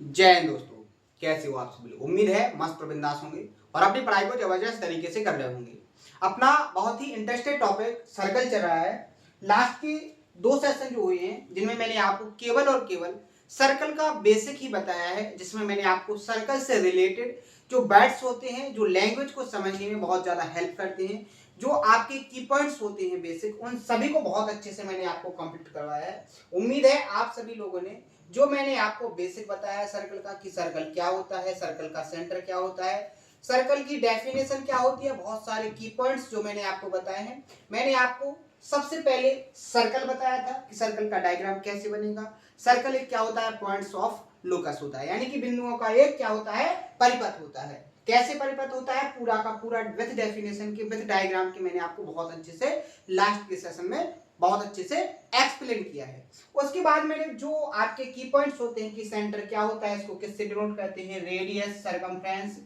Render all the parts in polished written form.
जय हिंद दोस्तों, कैसे हो आप सभी लोग। उम्मीद है मस्त और बिंदास होंगे और अपनी पढ़ाई को जबरदस्त तरीके से कर रहे होंगे। अपना बहुत ही इंटरेस्टेड टॉपिक सर्कल चल रहा है। लास्ट के 2 सेशन जो हुए हैं जिनमें मैंने आपको केवल और केवल सर्कल का बेसिक ही बताया है, जिसमें मैंने आपको सर्कल से रिलेटेड जो बैट्स होते हैं, जो लैंग्वेज को समझने में बहुत ज्यादा हेल्प करते हैं, जो आपके की पॉइंट्स होते हैं बेसिक, उन सभी को बहुत अच्छे से मैंने आपको कंप्लीट करवाया है। उम्मीद है आप सभी लोगों ने जो मैंने आपको बेसिक बताया है सर्कल का, कि सर्कल क्या होता है, सर्कल का सेंटर क्या होता है, सर्कल की डेफिनेशन क्या होती है, बहुत सारे की पॉइंट्स जो मैंने आपको बताए हैं। मैंने आपको सबसे पहले सर्कल बताया था कि सर्कल का डायग्राम कैसे बनेगा। सर्कल एक क्या होता है, पॉइंट्स ऑफ लोकस होता है, यानी कि बिंदुओं का एक क्या होता है, परिपथ होता है। कैसे परिपथ होता है, पूरा का पूरा विथ डेफिनेशन के, विथ डायग्राम के मैंने आपको बहुत अच्छे से लास्ट के सेशन में बहुत अच्छे से एक्सप्लेन किया है। उसके बाद मैंने जो आपके की पॉइंट्स होते हैं कि सेंटर क्या होता है, इसको किससे डिनोट करते हैं, रेडियस, सरकमफ्रेंस,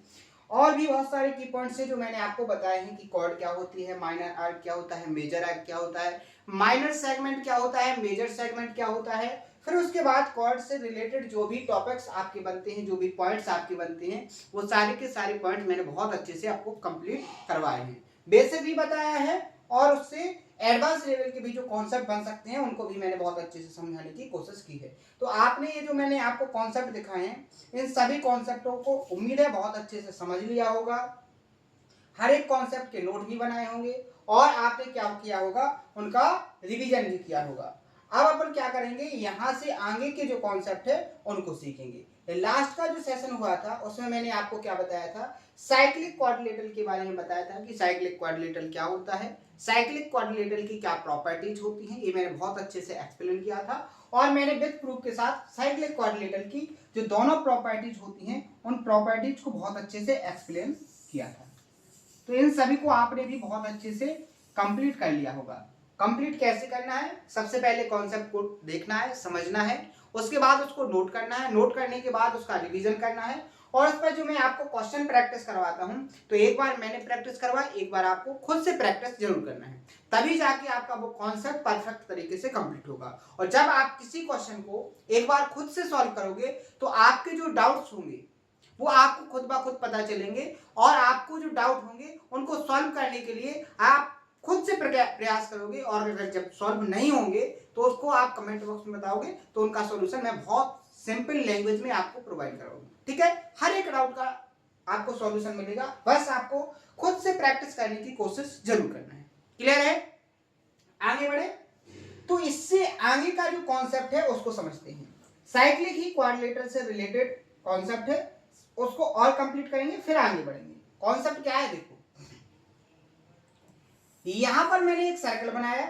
और भी बहुत सारे की पॉइंट्स हैं जो मैंने आपको बताए हैं कि कॉर्ड क्या होती है, माइनर आर्क क्या होता है, मेजर आर्क क्या होता है, माइनर सेगमेंट क्या होता है, मेजर सेगमेंट क्या होता है। फिर उसके बाद कॉर्ड से रिलेटेड जो भी टॉपिक्स आपके बनते हैं, जो भी पॉइंट्स आपके बनते हैं, वो सारे के सारे पॉइंट्स मैंने बहुत अच्छे से आपको कंप्लीट करवाए हैं। बेसिक भी बताया है और उससे एडवांस लेवल के भी जो कॉन्सेप्ट बन सकते हैं उनको भी मैंने बहुत अच्छे से समझाने की कोशिश की है। तो आपने ये जो मैंने आपको कॉन्सेप्ट दिखाए हैं, इन सभी कॉन्सेप्टों को उम्मीद है बहुत अच्छे से समझ लिया होगा। हर एक कॉन्सेप्ट के नोट भी बनाए होंगे और आपने क्या किया होगा, उनका रिवीजन भी किया होगा। अब अपन क्या करेंगे, यहां से आगे के जो कॉन्सेप्ट है उनको सीखेंगे। लास्ट का जो सेशन हुआ था उसमें मैंने आपको क्या बताया था, साइक्लिक क्वाड्रिलेटरल के बारे में बताया था कि साइक्लिक क्वाड्रिलेटरल क्या होता है, साइक्लिक क्वाड्रिलेटरल की क्या प्रॉपर्टीज होती हैं, ये मैंने बहुत अच्छे से एक्सप्लेन किया था। और मैंने विद प्रूफ के साथ साइक्लिक क्वाड्रिलेटरल की जो दोनों प्रॉपर्टीज होती हैं उन प्रॉपर्टीज को बहुत अच्छे से एक्सप्लेन किया था। तो इन सभी को आपने भी बहुत अच्छे से कंप्लीट कर लिया होगा। कंप्लीट कैसे करना है, सबसे पहले कॉन्सेप्ट को देखना है, समझना है, उसके बाद उसको नोट करना है, नोट करने के बाद उसका रिवीजन करना है। और उस पर जो मैं आपको क्वेश्चन प्रैक्टिस करवाता हूं, तो एक बार मैंने प्रैक्टिस करवाई, एक बार आपको खुद से प्रैक्टिस जरूर करना है, तभी जाके आपका वो कॉन्सेप्ट परफेक्ट तरीके से कंप्लीट होगा। और जब आप किसी क्वेश्चन को एक बार खुद से सॉल्व करोगे तो आपके जो डाउट्स होंगे वो आपको खुद ब खुद पता चलेंगे, और आपको जो डाउट होंगे उनको सॉल्व करने के लिए आप खुद से प्रयास करोगे, और अगर जब सॉल्व नहीं होंगे तो उसको आप कमेंट बॉक्स में बताओगे, तो उनका सॉल्यूशन मैं बहुत सिंपल लैंग्वेज में आपको प्रोवाइड कराऊंगा। ठीक है, हर एक डाउट का आपको सॉल्यूशन मिलेगा, बस आपको खुद से प्रैक्टिस करने की कोशिश जरूर करना है। क्लियर है, आगे बढ़े। तो इससे आगे का जो कॉन्सेप्ट है उसको समझते हैं। साइक्लिक ही क्वाड्रिलेटरल से रिलेटेड कॉन्सेप्ट है, उसको और कंप्लीट करेंगे फिर आगे बढ़ेंगे। कॉन्सेप्ट क्या है, देखो यहां पर मैंने एक सर्कल बनाया,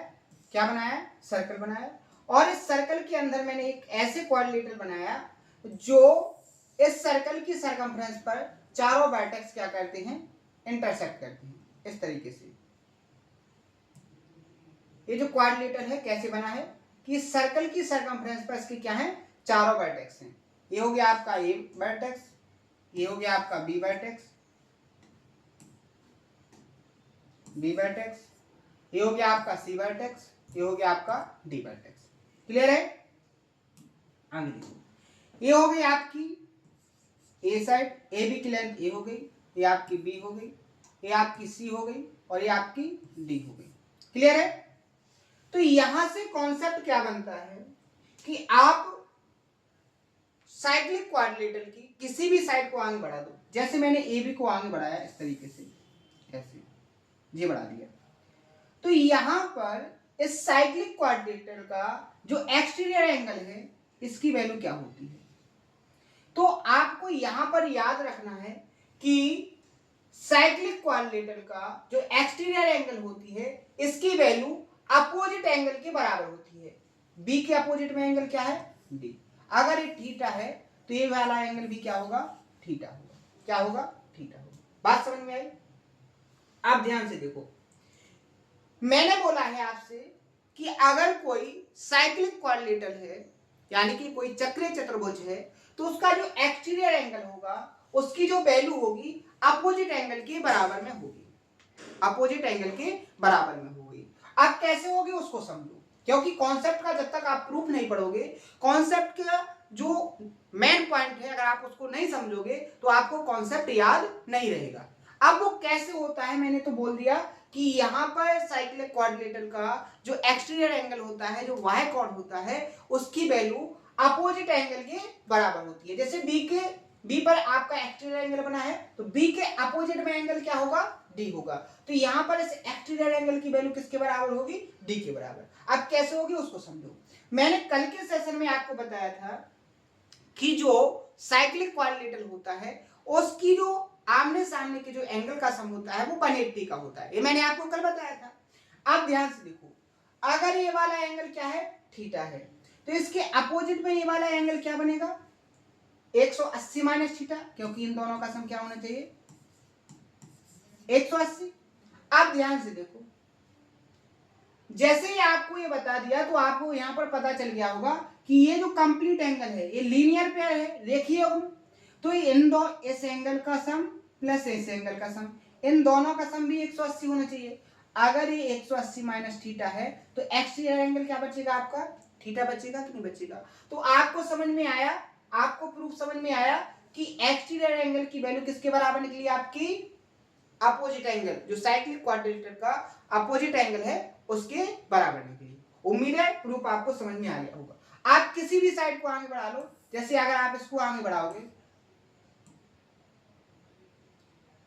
क्या बनाया, सर्कल बनाया, और इस सर्कल के अंदर मैंने एक ऐसे क्वाड्रिलेटरल बनाया जो इस सर्कल की सरकमफ्रेंस पर चारों वर्टेक्स क्या करते हैं, इंटरसेक्ट करते हैं, इस तरीके से। ये जो क्वाड्रिलेटरल है कैसे बना है कि सर्कल की सरकमफ्रेंस पर इसके क्या है, चारों वर्टेक्स हैं। ये हो गया आपका ए वर्टेक्स, ये हो गया आपका बी वर्टेक्स, बी वर्टेक्स, ये हो गया आपका सी वर्टेक्स, ये हो गया आपका डी वर्टेक्स। क्लियर है, आगे देखो, ये हो गई आपकी ए साइड, ए बी की लेंथ ए हो गई, ये आपकी बी हो गई, ये आपकी सी हो गई, और ये आपकी डी हो गई। क्लियर है। तो यहां से कॉन्सेप्ट क्या बनता है कि आप साइक्लिक क्वाड्रिलेटरल की किसी भी साइड को आगे बढ़ा दो, जैसे मैंने ए बी को आगे बढ़ाया इस तरीके से, ऐसे ये बढ़ा दिया, तो यहां पर इस साइक्लिक क्वाड्रिलेटरल का जो एक्सटीरियर एंगल है इसकी वैल्यू क्या होती है। तो आपको यहां पर याद रखना है कि साइक्लिक क्वाड्रिलेटरल का जो एक्सटीरियर एंगल होती है इसकी वैल्यू अपोजिट एंगल के बराबर होती है। बी के अपोजिट में एंगल क्या है, डी। अगर ये थीटा है तो ये वाला एंगल भी क्या होगा, थीटा होगा। क्या होगा, थीटा होगा। बात समझ में आई। आप ध्यान से देखो, मैंने बोला है आपसे कि अगर कोई साइक्लिक क्वाड्रिलेटरल है, यानी कि कोई चक्रीय चतुर्भुज है, तो उसका जो एक्सटीरियर एंगल होगा उसकी जो वैल्यू होगी अपोजिट एंगल के बराबर में होगी, अपोजिट एंगल के बराबर में होगी। अब कैसे होगी उसको समझो, क्योंकि कॉन्सेप्ट का जब तक आप प्रूफ नहीं पढ़ोगे, कॉन्सेप्ट का जो मेन पॉइंट है, अगर आप उसको नहीं समझोगे तो आपको कॉन्सेप्ट याद नहीं रहेगा। अब वो कैसे होता है मैंने तो बोल दिया कि यहाँ पर साइक्लिक क्वाड्रिलेटरल का जो एक्सटीरियर एंगल होता है, जो वाई कॉर्ड होता है, उसकी वैल्यू अपोजिट एंगल के बराबर होती है। जैसे बी पर आपका एक्सटीरियर एंगल बना है तो बी के अपोजिट में एंगल क्या होगा, डी होगा। तो यहाँ पर इस एक्सटीरियर एंगल की वैल्यू किसके बराबर होगी, डी के बराबर। अब कैसे होगी उसको समझो। मैंने कल के सेशन में आपको बताया था कि जो साइक्लिक क्वाड्रिलेटरल होता है उसकी जो आमने सामने के जो एंगल का सम होता है वो 180 का होता है, ये मैंने आपको कल बताया था। अब ध्यान से देखो, अगर ये वाला एंगल क्या है, थीटा है, तो इसके अपोजिट में ये वाला एंगल क्या बनेगा, 180 माइनस थीटा, क्योंकि इन दोनों का सम क्या होना चाहिए, 180। अब ध्यान से देखो, जैसे ही आपको ये बता दिया तो आपको यहां पर पता चल गया होगा कि ये जो कंप्लीट एंगल है ये लीनियर पेयर है, रेखीय गुण। तो इस एंगल का सम प्लस इस एंगल का सम, इन दोनों का सम भी 180 होना चाहिए। अगर ये 180 माइनस थीटा है तो एक्सटीरियर एंगल क्या बचेगा आपका, थीटा बचेगा कि नहीं बचेगा। तो आपको समझ में आया, आपको प्रूफ समझ में आया कि एक्सटीरियर एंगल की वैल्यू किसके बराबर निकली, आपकी अपोजिट एंगल, जो साइक्लिक क्वाड्रिलेटरल का अपोजिट एंगल है उसके बराबर निकली। उम्मीद है प्रूफ आपको समझ में आ गया होगा। आप किसी भी साइड को आगे बढ़ा लो, जैसे अगर आप इसको आगे बढ़ाओगे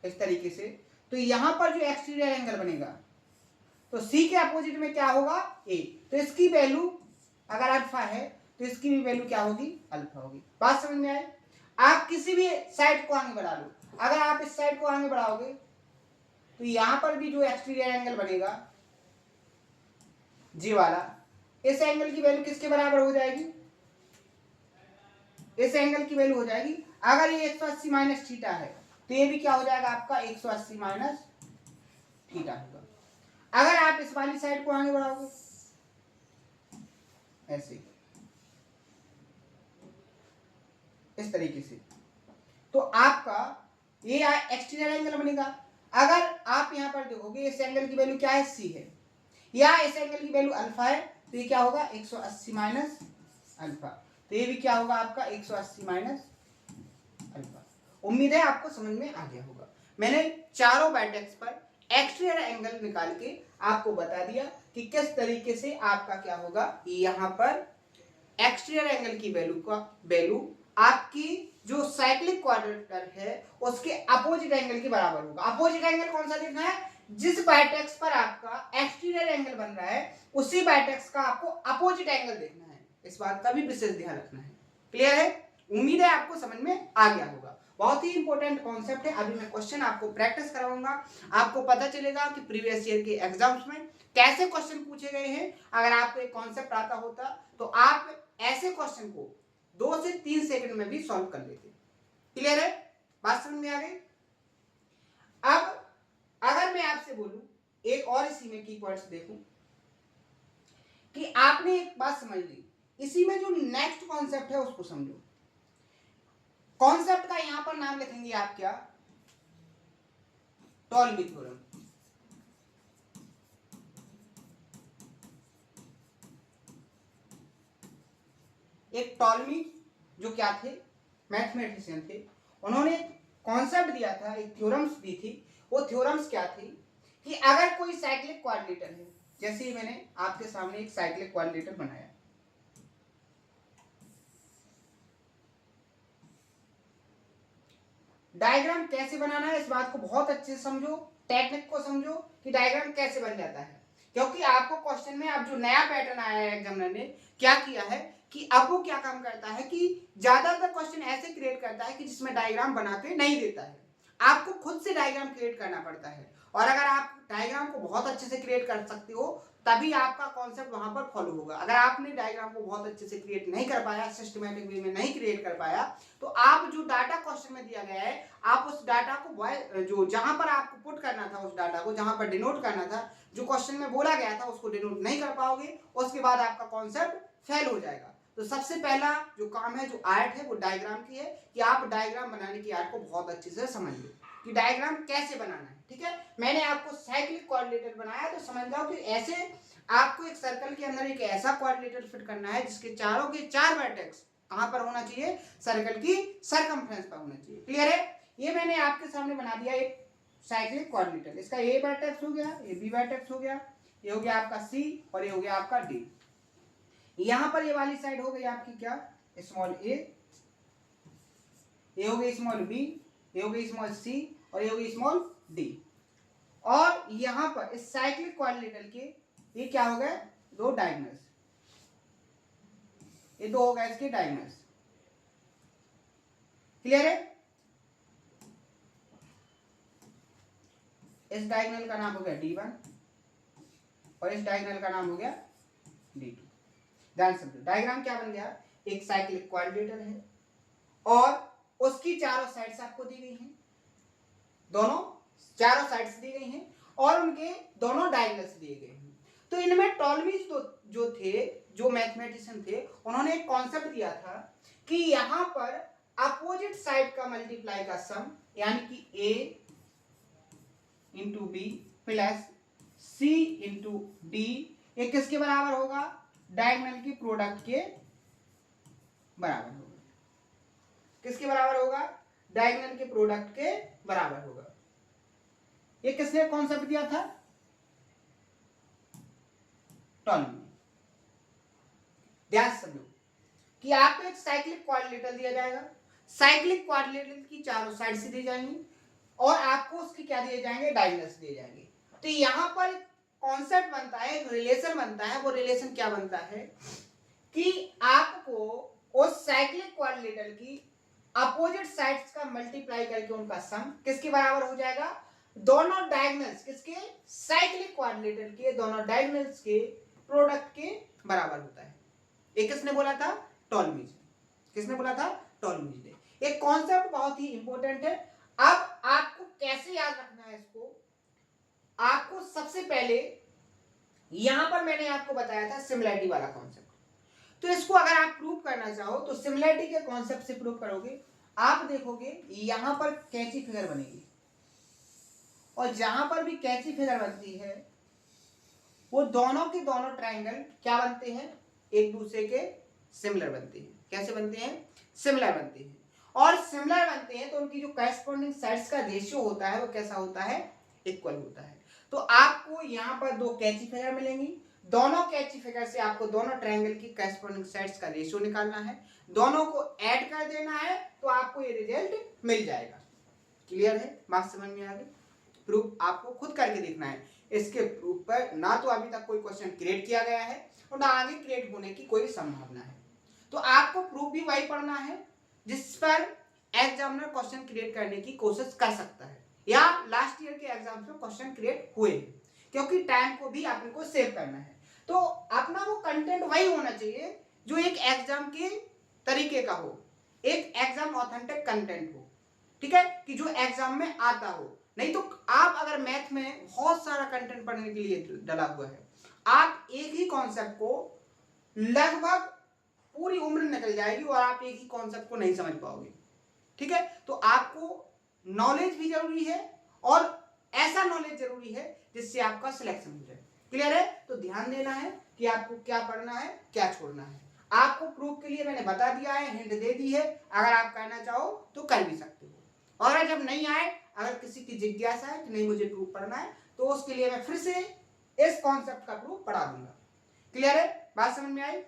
इस तरीके से, तो यहां पर जो एक्सटीरियर एंगल बनेगा तो सी के अपोजिट में क्या होगा, ए, तो इसकी वैल्यू अगर अल्फा है तो इसकी भी वैल्यू क्या होगी, अल्फा होगी। बात समझ में आए। आप किसी भी साइड को आगे बढ़ा लो, अगर आप इस साइड को आगे बढ़ाओगे तो यहां पर भी जो एक्सटीरियर एंगल बनेगा जी वाला, इस एंगल की वैल्यू किसके बराबर हो जाएगी, इस एंगल की वैल्यू हो जाएगी, अगर ये 180 माइनस थीटा है तो ये भी क्या हो जाएगा आपका 180 माइनस थीटा होगा। अगर आप इस वाली साइड को आगे बढ़ाओगे ऐसे इस तरीके से, तो आपका ये एक्सटीरियर एंगल बनेगा। अगर आप यहां पर देखोगे इस एंगल की वैल्यू क्या है, सी है, या इस एंगल की वैल्यू अल्फा है, तो ये क्या होगा 180 माइनस अल्फा, तो ये भी क्या होगा आपका 180 माइनस अल्फा। उम्मीद है आपको समझ में आ गया होगा। मैंने चारों वर्टेक्स पर एक्सटीरियर एंगल निकाल के आपको बता दिया कि किस तरीके से आपका क्या होगा, यहां पर एक्सटीरियर एंगल की वैल्यू आपकी जो साइक्लिक क्वाड्रिलेटरल है उसके अपोजिट एंगल के बराबर होगा। अपोजिट एंगल कौन सा देखना है, जिस वर्टेक्स पर आपका एक्सटीरियर एंगल बन रहा है उसी वर्टेक्स का आपको अपोजिट एंगल देखना है। इस बात का भी विशेष ध्यान रखना है। क्लियर है, उम्मीद है आपको समझ में आ गया होगा। बहुत ही इंपॉर्टेंट कॉन्सेप्ट है। अभी मैं क्वेश्चन आपको प्रैक्टिस कराऊंगा, आपको पता चलेगा कि प्रीवियस ईयर के एग्जाम्स में कैसे क्वेश्चन पूछे गए हैं। अगर आपको एक कॉन्सेप्ट आता होता तो आप ऐसे क्वेश्चन को 2 से 3 सेकंड में भी सॉल्व कर लेते। क्लियर है, बात समझ में आ गई। अब अगर मैं आपसे बोलूं एक और इसी में की पॉइंट्स देखूं कि आपने एक बात समझ ली, इसी में जो नेक्स्ट कॉन्सेप्ट है उसको समझो। कॉन्सेप्ट का यहां पर नाम लिखेंगे आप क्या, टॉलमी थ्योरम। एक टॉलमी जो क्या थे, मैथमेटिशियन थे, उन्होंने कॉन्सेप्ट दिया था, एक थ्योरम्स दी थी। वो थ्योरम्स क्या थी कि अगर कोई साइक्लिक क्वाड्रिलेटरल है, जैसे ही मैंने आपके सामने एक साइक्लिक क्वाड्रिलेटरल बनाया, डायग्राम कैसे बनाना है इस बात को बहुत अच्छे से समझो, टेक्निक को समझो कि डायग्राम कैसे बन जाता है। क्योंकि आपको क्वेश्चन में अब जो नया पैटर्न आया है, एग्जामिनर ने क्या किया है कि अब वो क्या काम करता है कि ज्यादातर क्वेश्चन ऐसे क्रिएट करता है कि जिसमें डायग्राम बना के नहीं देता है, आपको खुद से डायग्राम क्रिएट करना पड़ता है। और अगर आप डायग्राम को बहुत अच्छे से क्रिएट कर सकते हो तभी आपका कॉन्सेप्ट वहां पर फॉलो होगा। अगर आपने डायग्राम को बहुत अच्छे से क्रिएट नहीं कर पाया, सिस्टमैटिक वे में नहीं क्रिएट कर पाया, तो आप जो डाटा क्वेश्चन में दिया गया है, आप उस डाटा को जो जहां पर आपको पुट करना था, उस डाटा को जहां पर डिनोट करना था, जो क्वेश्चन में बोला गया था उसको डिनोट नहीं कर पाओगे, उसके बाद आपका कॉन्सेप्ट फेल हो जाएगा। तो सबसे पहला जो काम है, जो आर्ट है, वो डायग्राम की है कि आप डायग्राम बनाने की आर्ट को बहुत अच्छे से समझिए कि डायग्राम कैसे बनाना है। ठीक है, मैंने आपको साइक्लिक क्वाड्रिलेटरल बनाया तो समझ जाओ कि ऐसे आपको एक सर्कल के अंदर एक ऐसा क्वाड्रिलेटरल फिट करना है जिसके चारों के 4 वर्टेक्स कहां पर होना चाहिए, सर्कल की सरकमफ्रेंस पर होना चाहिए। क्लियर है? ये मैंने आपके सामने बना दिया एक साइक्लिक कोऑर्डिनेटर। इसका ए वर्टेक्स हो गया, ये बी वर्टेक्स हो गया, ये हो गया आपका सी और ये हो गया आपका डी। यहां पर ये वाली साइड हो गई आपकी क्या, स्मॉल ए, ये हो गई स्मॉल बी, ये हो गई स्मॉल सी और ये हो गई स्मॉल डी। और यहां पर इस साइक्लिक कोऑर्डिनेटर के ये क्या हो गए, दो डायगोनल्स, ये दो हो गए इसके डायगोनल्स। क्लियर है? इस डायगोनल का नाम हो गया D1 और इस डायगोनल का नाम हो गया D2। ध्यान से डायग्राम क्या बन गया, एक साइक्लिक कोऑर्डिनेटर है और उसकी चारों साइड्स आपको दी गई हैं, दोनों चारों साइड्स दी गई हैं और उनके दोनों डायगोनल्स दिए गए हैं। तो इनमें टॉलमीज जो थे, जो मैथमेटिशियन थे, उन्होंने एक कॉन्सेप्ट दिया था कि यहां पर अपोजिट साइड का मल्टीप्लाई का सम, यानी कि A into B plus C into D, ये किसके बराबर होगा, डायगोनल की प्रोडक्ट के बराबर होगा। किसके बराबर होगा, डायगोनल के प्रोडक्ट के बराबर होगा। ये किसने कॉन्सेप्ट दिया था, टॉलमी। ध्यान से समझो कि आपको एक साइक्लिक कोऑर्डिनेटर दिया जाएगा, साइक्लिक कोऑर्डिनेटर की चारों साइड से दी जाएंगी और आपको उसके क्या दिए जाएंगे, डायगोनल्स दिए जाएंगे। तो यहां पर कॉन्सेप्ट बनता है, एक रिलेशन बनता है। वो रिलेशन क्या बनता है कि आपको उस साइक्लिक कोऑर्डिनेटर की अपोजिट साइड्स का मल्टीप्लाई करके उनका सम किसके बराबर हो जाएगा, दोनों डायगोनल्स किसके, साइक्लिक कोऑर्डिनेटर के दोनों डायगोनल्स के प्रोडक्ट के बराबर होता है। ये किसने बोला था, टॉलमीज। किसने बोला था, टॉलमीज ने। एक कॉन्सेप्ट बहुत ही इंपॉर्टेंट है। अब आपको कैसे याद रखना है इसको, आपको सबसे पहले यहां पर मैंने आपको बताया था सिमिलैरिटी वाला कॉन्सेप्ट। तो इसको अगर आप प्रूव करना चाहो तो सिमिलैरिटी के कॉन्सेप्ट से प्रूव करोगे। आप देखोगे यहां पर कैंची फिगर बनेगी और जहां पर भी कैंची फिगर बनती है वो दोनों के दोनों ट्रायंगल क्या बनते हैं, एक दूसरे के सिमिलर बनते हैं। कैसे बनते हैं, सिमिलर बनते हैं। और सिमिलर बनते हैं तो उनकी जो करस्पॉन्डिंग साइड्स का रेशियो होता है वो कैसा होता है, इक्वल होता है। तो आपको यहाँ पर दो कैंची फिगर मिलेंगी, दोनों कैंची फिगर से आपको दोनों ट्रायंगल की करस्पॉन्डिंग साइड्स का रेशियो निकालना है, दोनों को ऐड कर देना है तो आपको ये रिजल्ट मिल जाएगा। क्लियर है, बात समझ में आ गई? प्रूफ आपको खुद करके देखना है। इसके प्रूफ पर ना तो अभी तक कोई क्वेश्चन क्रिएट किया गया है और ना आगे क्रिएट होने की कोई संभावना है। तो आपको प्रूफ भी वही पढ़ना है जिस पर एग्जामिनर क्वेश्चन क्रिएट करने की कोशिश कर सकता है या लास्ट ईयर के एग्जाम्स में क्वेश्चन क्रिएट हुए, क्योंकि टाइम को भी अपन को सेव करना है। तो अपना वो कंटेंट वही होना चाहिए जो एक एग्जाम के तरीके का हो, एक एग्जाम ऑथेंटिक कंटेंट हो। ठीक है, कि जो एग्जाम में आता हो। नहीं तो आप अगर मैथ में बहुत सारा कंटेंट पढ़ने के लिए डला हुआ है, आप एक ही कॉन्सेप्ट को लगभग पूरी उम्र निकल जाएगी और आप एक ही कॉन्सेप्ट को नहीं समझ पाओगे। ठीक है, तो आपको नॉलेज भी जरूरी है और ऐसा नॉलेज जरूरी है जिससे आपका सिलेक्शन हो जाए। क्लियर है? तो ध्यान देना है कि आपको क्या पढ़ना है, क्या छोड़ना है। आपको प्रूफ के लिए मैंने बता दिया है, हिंट दे दी है। अगर आप करना चाहो तो कर भी सकते हो। और जब नहीं आए, अगर किसी की जिज्ञासा है कि नहीं मुझे प्रूफ पढ़ना है, तो उसके लिए मैं फिर से इस कॉन्सेप्ट का प्रूफ पढ़ा दूंगा। क्लियर है, बात समझ में आई?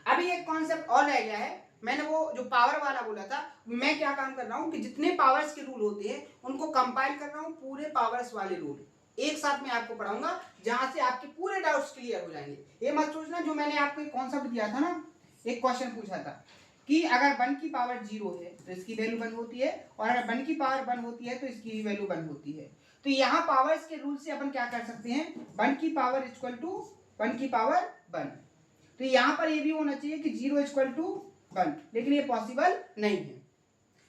अभी एक कॉन्सेप्ट और रह गया है। मैंने वो जो पावर वाला बोला था, मैं क्या काम कर रहा हूं कि जितने पावर्स के रूल होते हैं उनको कंपाइल कर रहा हूं, पूरे पावर्स वाले रूल एक साथ में आपको पढ़ाऊंगा, जहां से आपके पूरे डाउट्स क्लियर हो जाएंगे। ये मत सोचना जो मैंने आपको एक कॉन्सेप्ट दिया था ना, एक क्वेश्चन पूछा था कि अगर 1 की पावर 0 है तो इसकी वैल्यू 1 होती है, और अगर 1 की पावर 1 होती है तो इसकी वैल्यू 1 होती है। तो यहाँ पावर्स के रूल से अपन क्या कर सकते हैं, 1 की पावर इक्वल टू 1 की पावर 1। तो यहाँ पर ये भी होना चाहिए कि 0 इक्वल टू 1, लेकिन ये पॉसिबल नहीं है।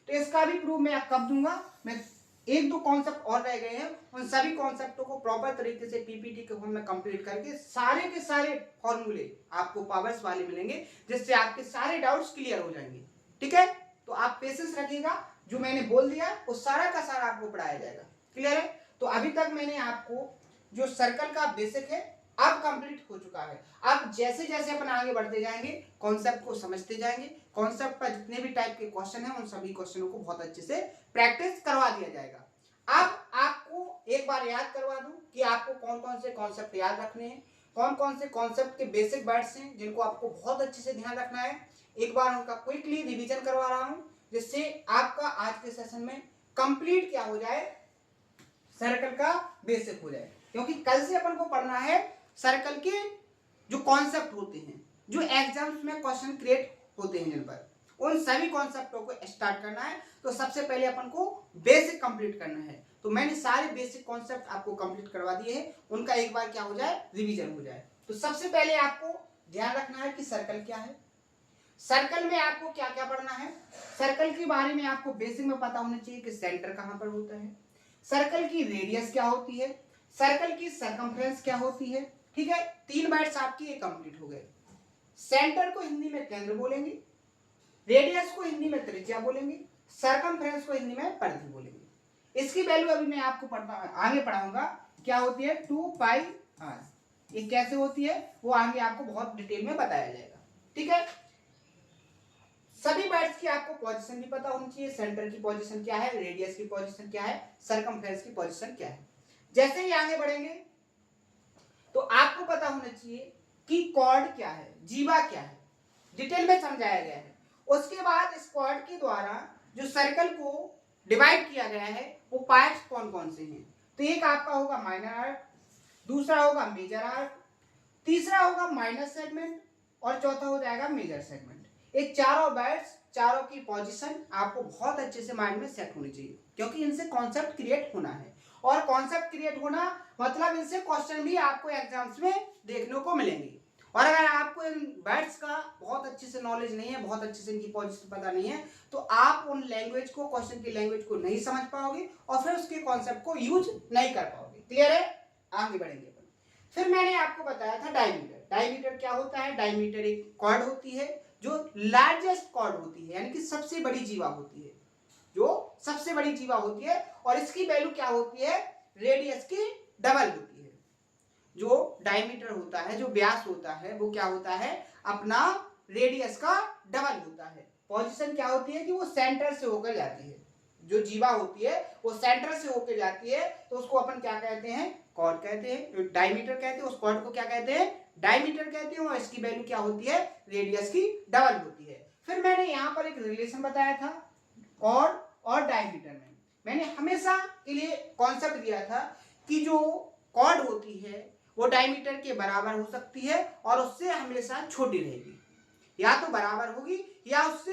तो इसका भी प्रूफ मैं कब दूंगा, मैं एक दो कॉन्सेप्ट और रह गए हैं, उन सभी कॉन्सेप्टों को प्रॉपर तरीके से पीपीटी के फॉर्म में कंप्लीट करके सारे के सारे फॉर्मूले आपको पावर्स वाले मिलेंगे, जिससे आपके सारे डाउट्स क्लियर हो जाएंगे। ठीक है, तो आप पेशेंस रखिएगा, जो मैंने बोल दिया वो सारा का सारा आपको पढ़ाया जाएगा। क्लियर है? तो अभी तक मैंने आपको जो सर्कल का बेसिक है अब कंप्लीट कंप्लीट हो चुका है। अब जैसे जैसे अपन आगे बढ़ते जाएंगे, कॉन्सेप्ट को समझते जाएंगे, कॉन्सेप्ट पर जितने भी टाइप के क्वेश्चन हैं उन सभी क्वेश्चनों को बहुत अच्छे से प्रैक्टिस करवा दिया जाएगा। अब आपको एक बार याद करवा दूं कि आपको कौन कौन से कॉन्सेप्ट याद रखने हैं, कौन कौन से कॉन्सेप्ट के बेसिक वर्ड्स हैं जिनको आपको बहुत अच्छे से ध्यान रखना है। एक बार उनका क्विकली रिवीजन करवा रहा हूं, जिससे आपका आज के सेशन में कंप्लीट क्या हो जाए, सर्कल का बेसिक हो जाए। क्योंकि कल से अपन को पढ़ना है सर्कल के जो कॉन्सेप्ट होते हैं, जो एग्जाम्स में क्वेश्चन क्रिएट होते हैं जिन पर, उन सभी कॉन्सेप्टों को स्टार्ट करना है। तो सबसे पहले अपन को बेसिक कंप्लीट करना है। तो मैंने सारे बेसिक कॉन्सेप्ट आपको कंप्लीट करवा दिए हैं, उनका एक बार क्या हो जाए, रिवीजन हो जाए। तो सबसे पहले आपको ध्यान रखना है कि सर्कल क्या है, सर्कल में आपको क्या क्या पढ़ना है। सर्कल के बारे में आपको बेसिक में पता होना चाहिए कि सेंटर कहां पर होता है, सर्कल की रेडियस क्या होती है, सर्कल की सरकमफ्रेंस क्या होती है। ठीक है, 3 वर्ड्स आपकी ये कंप्लीट हो गए। सेंटर को हिंदी में केंद्र बोलेंगे, रेडियस को हिंदी में त्रिज्या बोलेंगे, सरकमफ्रेंस को हिंदी में परिधि बोलेंगे। इसकी वैल्यू अभी मैं आपको आगे पढ़ाऊंगा क्या होती है, 2 पाई r। ये कैसे होती है वो आगे आपको बहुत डिटेल में बताया जाएगा। ठीक है, सभी वर्ड्स की आपको पोजीशन भी पता होनी चाहिए, सेंटर की पोजीशन क्या है, रेडियस की पोजीशन क्या है, सरकमफ्रेंस की पोजीशन क्या है। जैसे ही आगे बढ़ेंगे तो आपको पता होना चाहिए कि कॉर्ड क्या है, जीवा क्या है, डिटेल में समझाया गया है। उसके बाद इस कॉर्ड के द्वारा जो सर्कल को डिवाइड किया गया है वो पार्ट्स कौन कौन से हैं। तो एक आपका होगा माइनर आर्क, दूसरा होगा मेजर आर्क, तीसरा होगा माइनर सेगमेंट और चौथा हो जाएगा मेजर सेगमेंट। ये चारों वर्ड्स, चारों की पोजीशन आपको बहुत अच्छे से माइंड में सेट होनी चाहिए, क्योंकि इनसे कॉन्सेप्ट क्रिएट होना है। और कॉन्सेप्ट क्रिएट होना मतलब इनसे क्वेश्चन भी आपको एग्जाम्स में देखने को मिलेंगे। और अगर आपको इन वर्ड्स का बहुत अच्छे से नॉलेज नहीं है, बहुत अच्छे से इनकी पोजीशन पता नहीं है, तो आप उन लैंग्वेज को, क्वेश्चन की लैंग्वेज को नहीं समझ पाओगे और फिर उसके कॉन्सेप्ट को यूज नहीं कर पाओगे। क्लियर है, आगे बढ़ेंगे अपन। फिर मैंने आपको बताया था डायमीटर। डायमीटर क्या होता है, डायमीटर एक कॉर्ड होती है जो लार्जेस्ट कॉर्ड होती है, यानी कि सबसे बड़ी जीवा होती है, जो सबसे बड़ी जीवा होती है। और इसकी वैल्यू क्या होती है, रेडियस की डबल होती है। जो डायमीटर होता है, जो व्यास होता है, वो क्या होता है, अपना रेडियस का डबल होता है। पोजीशन क्या होती है कि वो सेंटर से होकर जाती है, जो जीवा होती है वो सेंटर से होकर जाती है, तो उसको अपन क्या कहते हैं, कॉर्ड कहते हैं, डायमीटर कहते हैं। उस कॉर्ड को क्या कहते हैं, डायमीटर कहते हैं। और इसकी वैल्यू क्या होती है, रेडियस की डबल होती है। फिर मैंने यहाँ पर एक रिलेशन बताया था कॉर्ड और डायमीटर में। मैंने हमेशा के लिए कॉन्सेप्ट दिया था कि जो कॉर्ड होती है वो डायमीटर के बराबर हो सकती है और उससे हमेशा छोटी रहेगी, या तो बराबर होगी या उससे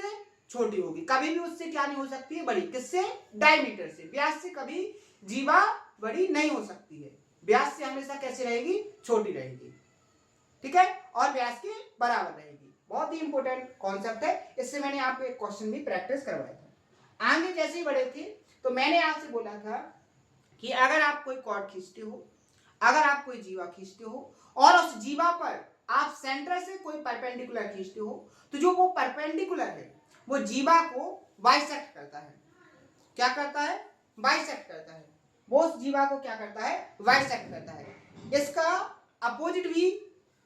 छोटी होगी, कभी भी उससे क्या नहीं हो सकती है, बड़ी। किससे, डायमीटर से। व्यास से कभी जीवा बड़ी नहीं हो सकती है, व्यास से हमेशा कैसे रहेगी, छोटी रहेगी। ठीक है, और व्यास के बराबर रहेगी। बहुत ही इंपॉर्टेंट कॉन्सेप्ट है, इससे मैंने आपको एक क्वेश्चन भी प्रैक्टिस करवाया था। आगे जैसे ही बढ़े थे तो मैंने आपसे बोला था कि अगर आप कोई कॉर्ड खींचते हो, अगर आप कोई जीवा खींचते हो और उस जीवा पर आप सेंटर से कोई परपेंडिकुलर खींचते हो, तो जो वो परपेंडिकुलर है वो जीवा को बाइसेक्ट करता है। क्या करता है, बाइसेक्ट करता है। वो उस जीवा को क्या करता है, बाइसेक्ट करता है। इसका अपोजिट भी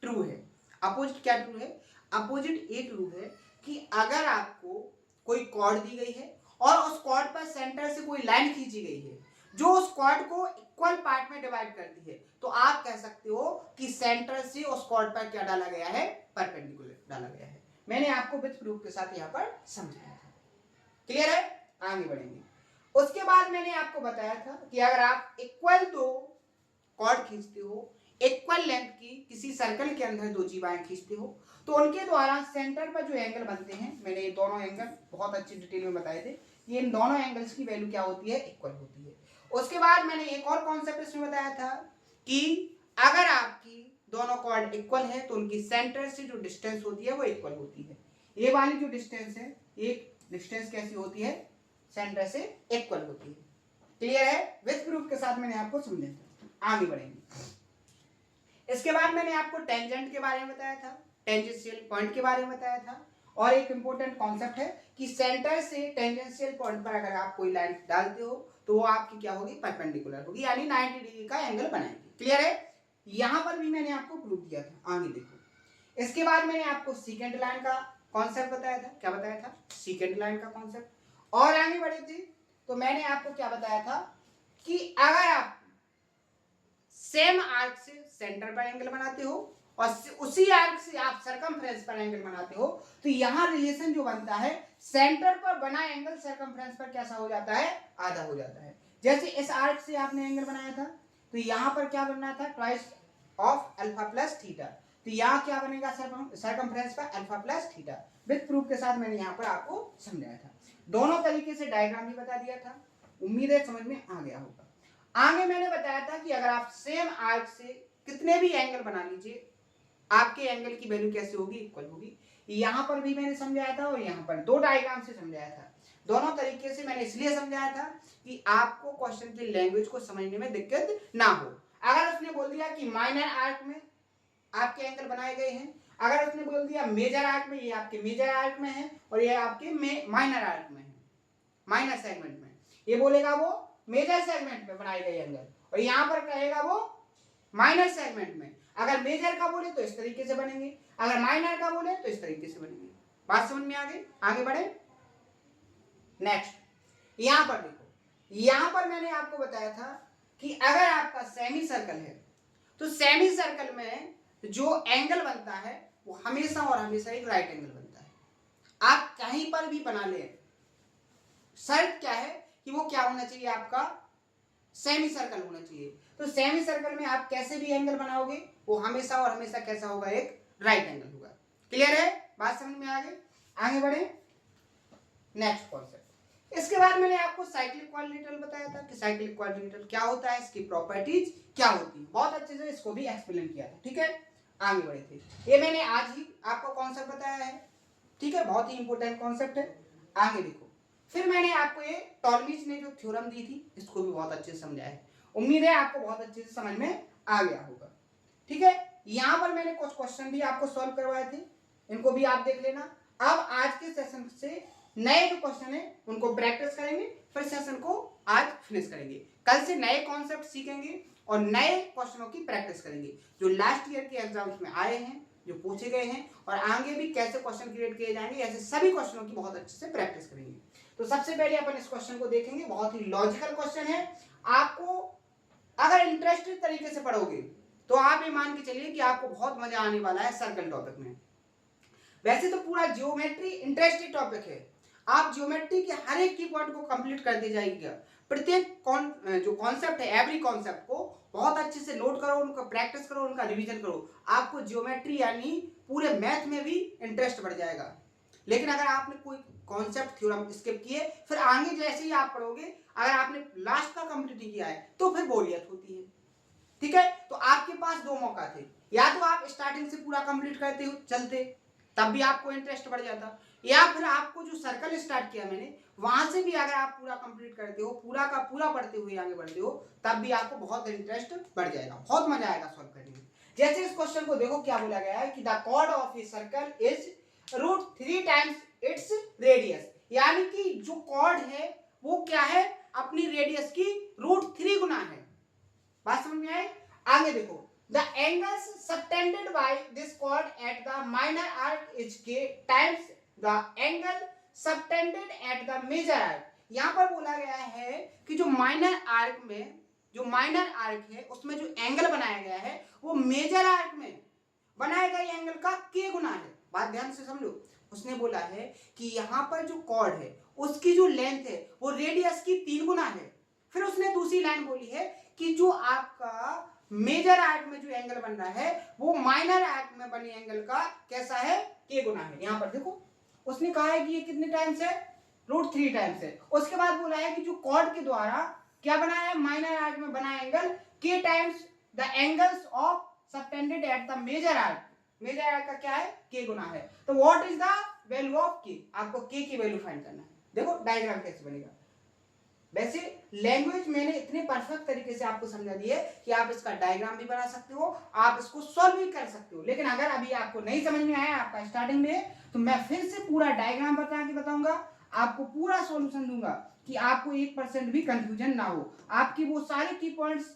ट्रू है। अपोजिट क्या ट्रू है, अपोजिट ये ट्रू है कि अगर आपको कोई कॉर्ड दी गई है और उस कॉर्ड पर सेंटर से कोई लाइन खींची गई है जो उस कॉर्ड को इक्वल पार्ट में डिवाइड करती है, तो आप कह सकते हो कि सेंटर से उस कॉर्ड पर क्या डाला गया है, परपेंडिकुलर डाला गया है। मैंने आपको विथ प्रूफ के साथ यहाँ पर समझाया था। क्लियर है, आगे बढ़ेंगे। उसके बाद मैंने आपको बताया था कि अगर आप इक्वल दो कॉर्ड खींचते हो, इक्वल लेंथ की किसी सर्कल के अंदर दो जीवाएं खींचते हो, तो उनके द्वारा सेंटर पर जो एंगल बनते हैं, मैंने ये दोनों एंगल बहुत अच्छी डिटेल में बताए थे, ये इन दोनों एंगल्स की वैल्यू क्या होती है, इक्वल होती है। उसके बाद मैंने एक और कॉन्सेप्ट इसमें बताया था कि अगर आपकी दोनों कॉर्ड इक्वल है तो उनकी सेंटर से जो डिस्टेंस होती है वो इक्वल होती है। ये वाली जो डिस्टेंस है, एक डिस्टेंस कैसी होती है, सेंटर से इक्वल होती है। क्लियर है, विथ प्रूफ के साथ मैंने आपको समझाया। आगे बढ़ेंगे। इसके बाद मैंने आपको टेंजेंट के बारे में बताया था, टेंजेंशियल पॉइंट के बारे में बताया था। और एक इंपॉर्टेंट कॉन्सेप्ट है कि सेंटर से टेंजेंशियल पॉइंट पर अगर आप कोई लाइन डालते हो तो वो आपकी क्या होगी, परपेंडिकुलर होगी, यानी 90 डिग्री का एंगल बनाएगी। क्लियर है, यहां पर भी मैंने आपको प्रूफ दिया था। आगे देखो, इसके बाद मैंने आपको सेकेंड लाइन का कॉन्सेप्ट बताया था। क्या बताया था? सेकेंड लाइन का कॉन्सेप्ट। और आगे बढ़े थे तो मैंने आपको क्या बताया था कि अगर आप सेम आर्क से सेंटर पर एंगल बनाते हो और उसी आर्क से आप सरकमफ्रेंस पर एंगल बनाते हो तो यहां रिलेशन जो बनता है सेंटर पर बना एंगल सरकमफ्रेंस पर कैसा हो जाता है? आधा हो जाता है। जैसे इस आर्क से आपने एंगल बनाया था तो यहां पर क्या बनना था? Twice of alpha plus theta. तो यहां क्या बनेगा? सरकमफ्रेंस पर alpha plus theta. With proof के साथ मैंने यहां पर आपको समझाया था। दोनों तरीके से डायग्राम भी बता दिया था। उम्मीद है समझ में आ गया होगा। आगे मैंने बताया था कि अगर आप सेम आर्क से कितने भी एंगल बना लीजिए, आपके एंगल की वैल्यू कैसे होगी? इक्वल होगी। यहां पर भी मैंने समझाया था और यहां पर दो डायग्राम से समझाया था। दोनों तरीके से मैंने इसलिए समझाया था कि आपको क्वेश्चन की लैंग्वेज को समझने में दिक्कत ना हो। अगर उसने बोल दिया कि माइनर आर्क में आपके एंगल बनाए गए हैं, अगर उसने बोल दिया मेजर आर्क में, ये आपके मेजर आर्क में है और ये आपके माइनर आर्क में है, माइनर सेगमेंट में, ये बोलेगा वो मेजर सेगमेंट में बनाए गए एंगल और यहां पर कहेगा वो माइनर सेगमेंट में। अगर मेजर का बोले तो इस तरीके से बनेंगे, अगर माइनर का बोले तो इस तरीके से बनेंगे। बात समझ में आ गई? आगे बढ़े। नेक्स्ट यहां पर देखो, यहां पर मैंने आपको बताया था कि अगर आपका सेमी सर्कल है तो सेमी सर्कल में जो एंगल बनता है वो हमेशा और हमेशा एक राइट एंगल बनता है। आप कहीं पर भी बना ले, शर्त क्या है कि वो क्या होना चाहिए? आपका सेमी सर्कल होना चाहिए। तो सेमी सर्कल में आप कैसे भी एंगल बनाओगे वो हमेशा और हमेशा कैसा होगा? एक राइट एंगल होगा। क्लियर है? बात समझ में आ गई? आगे बढ़े। नेक्स्ट कॉन्सेप्ट, इसके बाद मैंने आपको साइक्लिक क्वाड्रिलेटरल बताया था कि साइक्लिक क्वाड्रिलेटरल क्या होता है, इसकी प्रॉपर्टीज क्या होती है। बहुत अच्छे से इसको भी एक्सप्लेन किया था। ठीक है, आगे बढ़े थे। ये मैंने आज ही आपको कॉन्सेप्ट बताया है। ठीक है, बहुत ही इंपॉर्टेंट कॉन्सेप्ट है। आगे देखो, फिर मैंने आपको ये टॉलमीज ने जो थ्योरम दी थी इसको भी बहुत अच्छे से समझाया है। उम्मीद है आपको बहुत अच्छे से समझ में आ गया होगा। ठीक है, यहां पर मैंने कुछ क्वेश्चन भी आपको सॉल्व करवाए थे, इनको भी आप देख लेना। अब आज के सेशन से नए जो क्वेश्चन है उनको प्रैक्टिस करेंगे, फिर सेशन को आज फिनिश करेंगे। कल से नए कॉन्सेप्ट सीखेंगे और नए क्वेश्चनों की प्रैक्टिस करेंगे जो लास्ट ईयर के एग्जाम्स में आए हैं, जो पूछे गए हैं, और आगे भी कैसे क्वेश्चन क्रिएट किए जाएंगे, ऐसे सभी क्वेश्चनों की बहुत अच्छे से प्रैक्टिस करेंगे। तो सबसे पहले अपन इस क्वेश्चन को देखेंगे। बहुत ही लॉजिकल क्वेश्चन है। आपको अगर इंटरेस्टेड तरीके से पढ़ोगे तो आप ये मान के चलिए कि आपको बहुत मजा आने वाला है सर्कल टॉपिक में। वैसे तो पूरा ज्योमेट्री इंटरेस्टिंग टॉपिक है, आप ज्योमेट्री के हर एक की पॉइंट को कंप्लीट करते जाइएगा। प्रत्येक जो कॉन्सेप्ट है, एवरी कॉन्सेप्ट को बहुत अच्छे से नोट करो, उनका प्रैक्टिस करो, उनका रिवीजन करो। आपको ज्योमेट्री यानी पूरे मैथ में भी इंटरेस्ट बढ़ जाएगा। लेकिन अगर आपने कोई कॉन्सेप्ट थ्योरम स्किप किए, फिर आगे जैसे ही आप पढ़ोगे, अगर आपने लास्ट का कंप्लीट किया है तो फिर बोरियत होती है। ठीक है, तो आपके पास दो मौका थे, या तो आप स्टार्टिंग से पूरा कंप्लीट करते हो चलते, तब भी आपको इंटरेस्ट बढ़ जाता, या फिर आपको जो सर्कल स्टार्ट किया मैंने वहां से भी अगर आप पूरा कंप्लीट करते हो, पूरा का पूरा पढ़ते हुए आगे बढ़ते हो, तब भी आपको बहुत इंटरेस्ट बढ़ जाएगा, बहुत मजा आएगा सॉल्व करने में। जैसे इस क्वेश्चन को देखो, क्या बोला गया है कि the chord of a circle is √3 times its radius, यानी कि जो कॉर्ड है वो क्या है? अपनी रेडियस की √3 गुना है। बात समझ में आए? आगे देखो, the angles subtended by this chord at the minor arc is k times the angle subtended at the major arc। यहां पर बोला गया है कि जो माइनर आर्क में, जो माइनर आर्क है उसमें जो एंगल बनाया गया है वो मेजर आर्क में बनाए गए एंगल का k गुना है। बात ध्यान से समझो, उसने बोला है कि यहां पर जो कॉर्ड है उसकी जो लेंथ है वो रेडियस की 3 गुना है। फिर उसने दूसरी लाइन बोली है कि जो आपका मेजर आर्क में जो एंगल बन रहा है वो माइनर आर्क में बने एंगल का कैसा है? k गुना है। यहां पर देखो उसने कहा है कि ये कितने टाइम्स है? √3 टाइम्स है। उसके बाद बोला है कि जो कॉर्ड के द्वारा क्या बनाया है? माइनर आर्क में बना angle k times the angles of subtended at the major arc. Major arc का क्या है? k गुना है। तो what is the value of k? आपको k की वैल्यू फाइंड करना है। देखो डायग्राम कैसे बनेगा। वैसे लैंग्वेज मैंने इतने परफेक्ट तरीके से आपको समझा दी है कि आप इसका डायग्राम भी बना सकते हो, आप इसको सॉल्व भी कर सकते हो। लेकिन अगर अभी आपको नहीं समझ में आया, आपका स्टार्टिंग में, तो मैं फिर से पूरा डायग्राम बता के बताऊंगा, आपको पूरा सॉल्यूशन दूंगा कि आपको 1% भी कंफ्यूजन ना हो। आपकी वो सारे की पॉइंट्स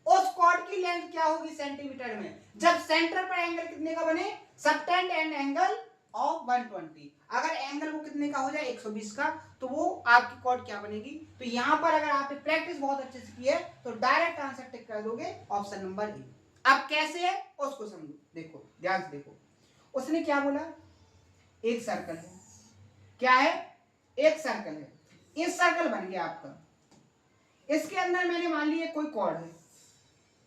उस कॉर्ड की लेंथ क्या होगी सेंटीमीटर में, जब सेंटर पर एंगल कितने का बने, सबटेंड एंड एंगल ऑफ 120। अगर एंगल वो कितने का हो जाए 120 का, तो वो आपकी कॉर्ड क्या बनेगी। तो यहां पर अगर आपने प्रैक्टिस बहुत अच्छे से की है तो डायरेक्ट आंसर टिक कर दोगे ऑप्शन नंबर ए। अब कैसे है उसको समझो, देखो ध्यान से देखो। उसने क्या बोला, एक सर्कल है, क्या है, एक सर्कल है, इस सर्कल बन गया आपका, इसके अंदर मैंने मान लिया कोई कॉर्ड है,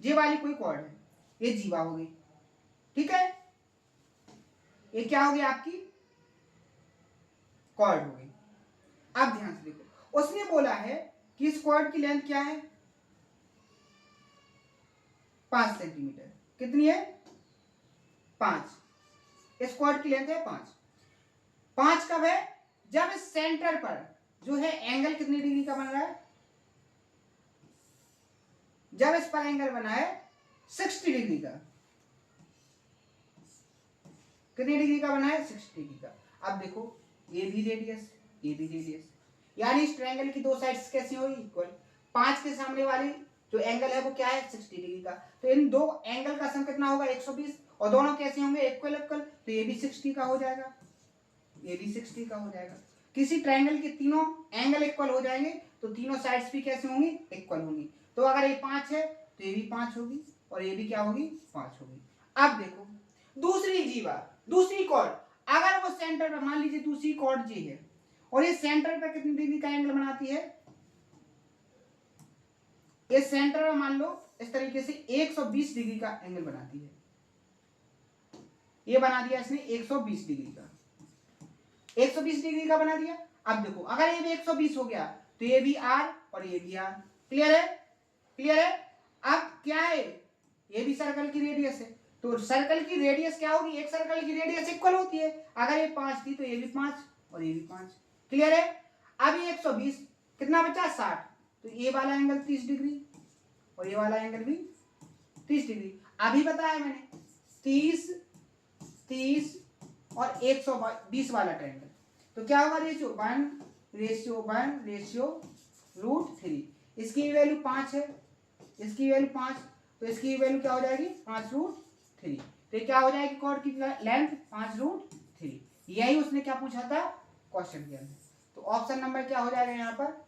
ये वाली कोई कॉर्ड है, ये जीवा हो गई, ठीक है, ये क्या हो गई आपकी कॉर्ड हो गई। अब ध्यान से देखो, उसने बोला है कि इस कॉर्ड की लेंथ क्या है 5 सेंटीमीटर, कितनी है 5, इस कॉर्ड की लेंथ है 5। 5 कब है, जब इस सेंटर पर जो है एंगल कितनी डिग्री का बन रहा है, जब इस पर एंगल बना है 60 डिग्री का, कितनी डिग्री का बना है 60 डिग्री का। अब देखो ये भी रेडियस, ये भी रेडियस, यानी इस ट्रायंगल की दो साइड्स कैसी होगी इक्वल। 5 के सामने वाली जो एंगल है वो क्या है 60 डिग्री का, तो इन दो एंगल का सम कितना होगा 120, और दोनों कैसे होंगे इक्वल इक्वल, तो ये भी 60 का हो जाएगा, ये भी 60 का हो जाएगा। किसी ट्रायंगल के तीनों एंगल इक्वल हो जाएंगे तो तीनों साइड्स भी कैसे होंगी इक्वल होंगी। तो अगर ये 5 है तो ये भी 5 होगी, और ये भी क्या होगी 5 होगी। अब देखो दूसरी जीवा, दूसरी कॉर्ड, अगर वो सेंटर पे मान लीजिए दूसरी कॉर्ड जी है, और ये सेंटर पे कितनी डिग्री का एंगल बनाती है, ये सेंटर में मान लो इस तरीके से 120 डिग्री का एंगल बनाती है, ये बना दिया इसने 120 डिग्री का, 120 डिग्री का बना दिया। अब देखो अगर ये भी 120 हो गया तो ये भी आर और ये भी आर, क्लियर है, क्लियर है। अब क्या है, ये भी सर्कल की रेडियस है, तो सर्कल की रेडियस क्या होगी, एक सर्कल की रेडियस इक्वल होती है, अगर ये 5 थी तो ये भी 5 और ये भी 5, क्लियर है। अब ये 120 कितना बचा 60, तो ये वाला एंगल 30 डिग्री और ये वाला एंगल भी 30 डिग्री। अभी बताया मैंने 30 30 और 120 वाला ट्रायंगल, तो क्या होगा रेशियो 1/√3, इसकी वैल्यू 5 है, इसकी वैल्यू 5, तो इसकी वैल्यू क्या हो जाएगी 5√3, तो क्या हो जाएगी कॉर्ड की लेंथ 5√3। यही उसने क्या पूछा था क्वेश्चन के अंदर, तो ऑप्शन नंबर क्या हो जाएगा यहाँ पर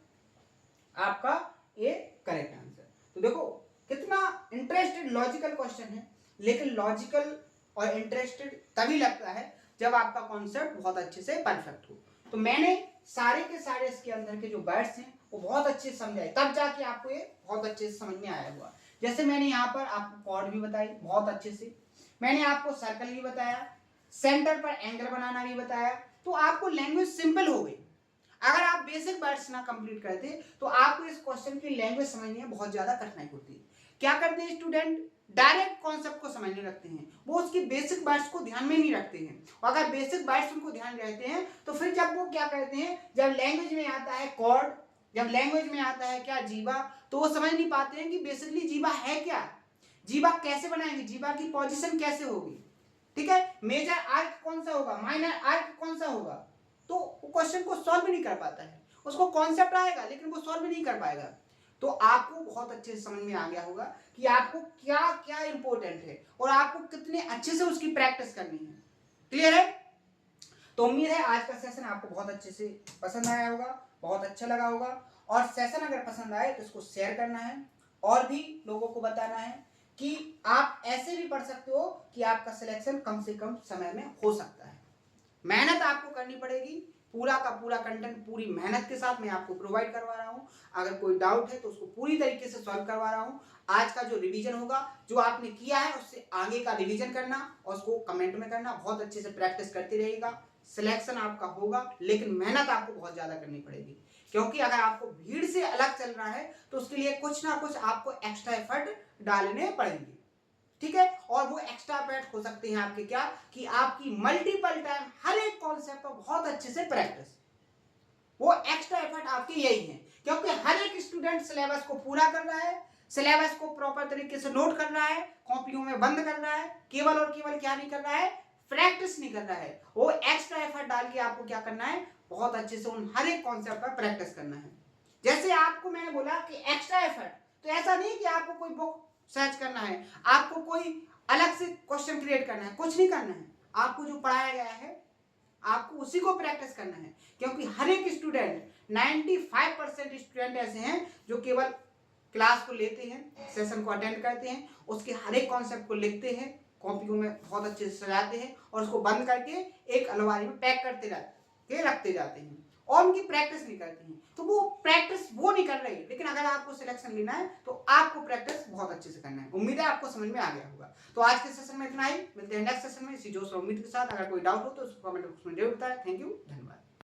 आपका ए करेक्ट आंसर। तो देखो कितना इंटरेस्टेड लॉजिकल क्वेश्चन है, लेकिन लॉजिकल और इंटरेस्टेड तभी लगता है जब आपका कॉन्सेप्ट बहुत अच्छे से परफेक्ट हो। तो मैंने सारे के सारे इसके अंदर के जो वर्ड्स हैं वो बहुत अच्छे से समझाए, तब जाके आपको ये बहुत अच्छे से समझ में आया हुआ। जैसे मैंने यहाँ पर आपको कॉर्ड भी बताई बहुत अच्छे से, मैंने आपको सर्कल भी बताया, सेंटर पर एंगल बनाना भी बताया, तो आपको लैंग्वेज सिंपल हो गई। अगर आप बेसिक वर्ड्स ना कंप्लीट करते तो आपको इस क्वेश्चन की लैंग्वेज समझने में बहुत ज्यादा कठिनाई होती। क्या करते हैं स्टूडेंट, डायरेक्ट कॉन्सेप्ट को समझने लगते हैं, वो उसकी बेसिक वर्ड्स को ध्यान में नहीं रखते हैं, और अगर बेसिक वर्ड्स उनको ध्यान रहते हैं तो फिर जब वो क्या करते हैं, जब लैंग्वेज में आता है कॉर्ड, जब लैंग्वेज में आता है क्या जीवा, तो वो समझ नहीं पाते हैं कि बेसिकली जीवा है क्या, जीवा कैसे बनाएंगे, जीवा की पोजीशन कैसे होगी, ठीक है, मेजर आर्क कौन सा होगा, माइनर आर्क कौन सा होगा, तो वो क्वेश्चन को सॉल्व नहीं कर पाता है। उसको कॉन्सेप्ट आएगा लेकिन वो सॉल्व नहीं कर पाएगा। तो आपको बहुत अच्छे से समझ में आ गया होगा कि आपको क्या क्या इंपॉर्टेंट है और आपको कितने अच्छे से उसकी प्रैक्टिस करनी है, क्लियर है। तो उम्मीद है आज का सेशन आपको बहुत अच्छे से पसंद आया होगा, बहुत अच्छा लगा होगा, और सेशन अगर पसंद आए तो इसको शेयर करना है और भी लोगों को बताना है कि आप ऐसे भी पढ़ सकते हो कि आपका सिलेक्शन कम से कम समय में हो सकता है। मेहनत आपको करनी पड़ेगी, पूरा का पूरा कंटेंट पूरी मेहनत के साथ मैं आपको प्रोवाइड करवा रहा हूं। अगर कोई डाउट है तो उसको पूरी तरीके से सॉल्व करवा रहा हूं। आज का जो रिवीजन होगा, जो आपने किया है उससे आगे का रिवीजन करना और उसको कमेंट में करना, बहुत अच्छे से प्रैक्टिस करते रहिएगा। सिलेक्शन आपका होगा, लेकिन मेहनत आपको बहुत ज्यादा करनी पड़ेगी, क्योंकि अगर आपको भीड़ से अलग चल रहा है तो उसके लिए कुछ ना कुछ आपको एक्स्ट्रा एफर्ट डालने पड़ेंगे, ठीक है। और वो एक्स्ट्रा एफर्ट हो सकते हैं आपके क्या, कि आपकी मल्टीपल टाइम हर एक कॉन्सेप्ट को बहुत अच्छे से प्रैक्टिस, वो एक्स्ट्रा एफर्ट आपके यही है, क्योंकि हर एक स्टूडेंट सिलेबस को पूरा कर रहा है, सिलेबस को प्रॉपर तरीके से नोट कर रहा है, कॉपियों में बंद कर रहा है, केवल और केवल क्या नहीं कर रहा है, प्रैक्टिस नहीं कर रहा है। वो एक्स्ट्रा एफर्ट डाल के आपको क्या करना है, बहुत अच्छे से उन हर एक कॉन्सेप्ट पर प्रैक्टिस करना है। जैसे आपको मैंने बोला कि एक्स्ट्रा एफर्ट, तो ऐसा नहीं कि आपको कोई बुक सर्च करना है, आपको कोई अलग से क्वेश्चन क्रिएट करना है, कुछ नहीं करना है। आपको जो पढ़ाया गया है आपको उसी को प्रैक्टिस करना है, क्योंकि हर एक स्टूडेंट 95% स्टूडेंट ऐसे हैं जो केवल क्लास को लेते हैं, सेशन को अटेंड करते हैं, उसके हर एक कॉन्सेप्ट को लिखते हैं, कॉपियों में बहुत अच्छे से सजाते हैं और उसको बंद करके एक अलमारी में पैक करते रखते जाते हैं और उनकी प्रैक्टिस नहीं करते हैं। तो वो प्रैक्टिस वो नहीं कर रही, लेकिन अगर आपको सिलेक्शन लेना है तो आपको प्रैक्टिस बहुत अच्छे से करना है। उम्मीद है आपको समझ में आ गया होगा। तो आज के सेशन में इतना ही, मिलते हैं नेक्स्ट सेशन में इसी जोश और उम्मीद के साथ। अगर कोई डाउट हो तो उसको कमेंट बॉक्स में जरूर बताएं। थैंक यू, धन्यवाद।